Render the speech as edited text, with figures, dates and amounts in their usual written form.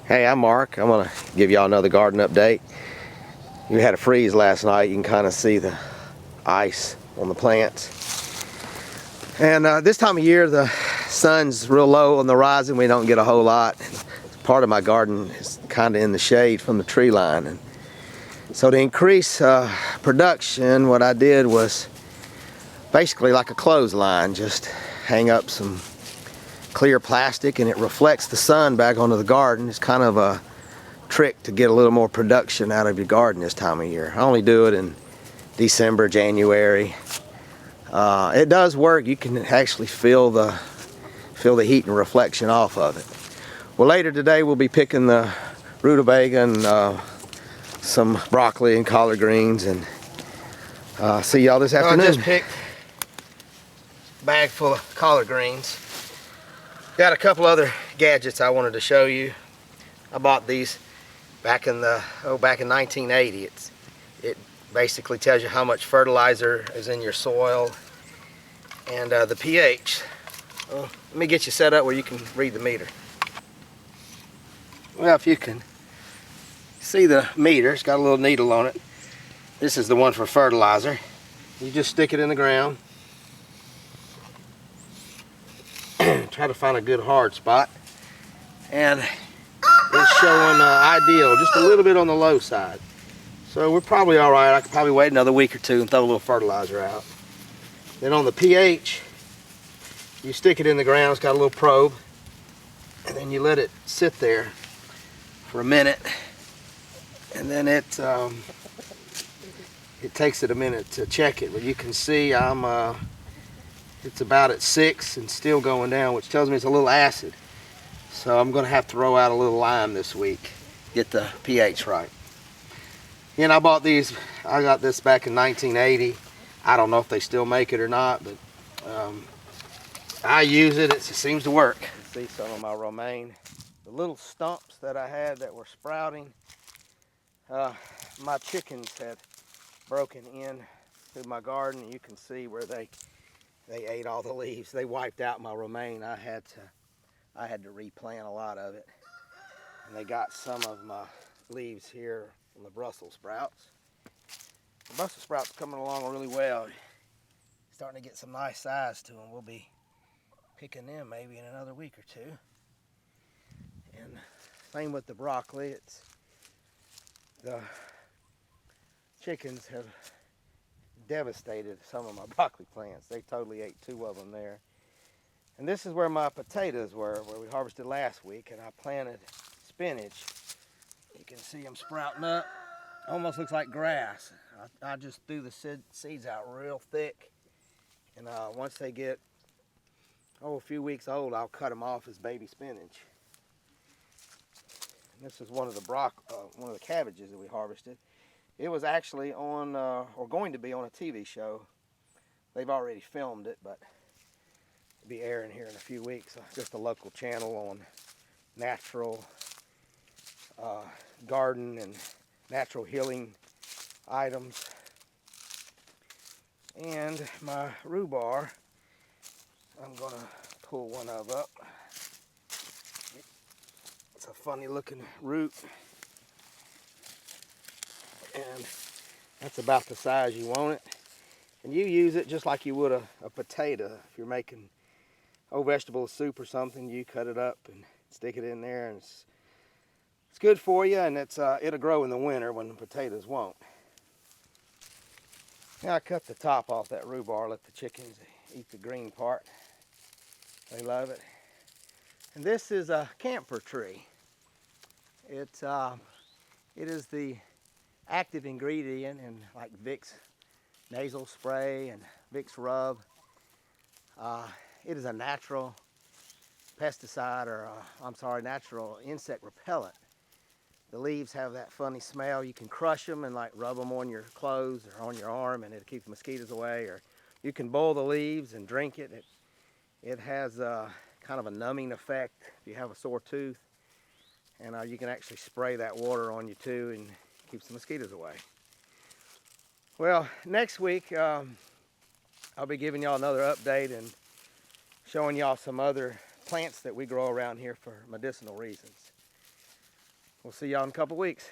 Hey, I'm Mark. I'm gonna give y'all another garden update. We had a freeze last night. You can kind of see the ice on the plants. And this time of year, the sun's real low on the horizon. We don't get a whole lot. Part of my garden is kind of in the shade from the tree line. And so to increase production, what I did was basically like a clothesline, just hang up some clear plastic and it reflects the sun back onto the garden. It's kind of a trick to get a little more production out of your garden this time of year. I only do it in December, January. It does work. You can actually feel the heat and reflection off of it. Well, later today we'll be picking the rutabaga and some broccoli and collard greens, and see y'all this afternoon. I just picked a bag full of collard greens. Got a couple other gadgets I wanted to show you. I bought these back in 1980. It basically tells you how much fertilizer is in your soil and the pH. Well, let me get you set up where you can read the meter. Well, if you can see the meter, it's got a little needle on it. This is the one for fertilizer. You just stick it in the ground. Try to find a good hard spot. And it's showing ideal, just a little bit on the low side. So we're probably all right. I could probably wait another week or two and throw a little fertilizer out. Then on the pH, you stick it in the ground. It's got a little probe. And then you let it sit there for a minute. And then it takes it a minute to check it. But you can see it's about at 6 and still going down, which tells me it's a little acid. So I'm going to have to throw out a little lime this week, get the pH right. And I bought these, I got this back in 1980. I don't know if they still make it or not, but I use it. It seems to work. See some of my romaine. The little stumps that I had that were sprouting, my chickens had broken in through my garden. You can see where they ate all the leaves. They wiped out my romaine. I had to replant a lot of it. And they got some of my leaves here on the Brussels sprouts. The Brussels sprouts coming along really well. Starting to get some nice size to them. We'll be picking them maybe in another week or two. And same with the broccoli. It's the chickens have devastated some of my broccoli plants. They totally ate 2 of them there. And this is where my potatoes were, where we harvested last week, and I planted spinach. You can see them sprouting up. Almost looks like grass. I just threw the seeds out real thick, and once they get a few weeks old, I'll cut them off as baby spinach. And this is one of the cabbages that we harvested. It was actually on, or going to be on a TV show. They've already filmed it, but it'll be airing here in a few weeks. Just a local channel on natural garden and natural healing items. And my rhubarb, I'm gonna pull one up. It's a funny looking root. And that's about the size you want it. And you use it just like you would a potato. If you're making vegetable soup or something, you cut it up and stick it in there, and it's good for you, and it'll grow in the winter when the potatoes won't. Now I cut the top off that rhubarb, let the chickens eat the green part. They love it. And this is a camphor tree. It is the active ingredient in like Vicks nasal spray and Vicks rub. It is a natural pesticide, or natural insect repellent. The leaves have that funny smell. You can crush them and like rub them on your clothes or on your arm, and it'll keep the mosquitoes away. Or you can boil the leaves and drink it. It has kind of a numbing effect if you have a sore tooth, and you can actually spray that water on you too, and keeps the mosquitoes away. Well, next week I'll be giving y'all another update and showing y'all some other plants that we grow around here for medicinal reasons. We'll see y'all in a couple weeks.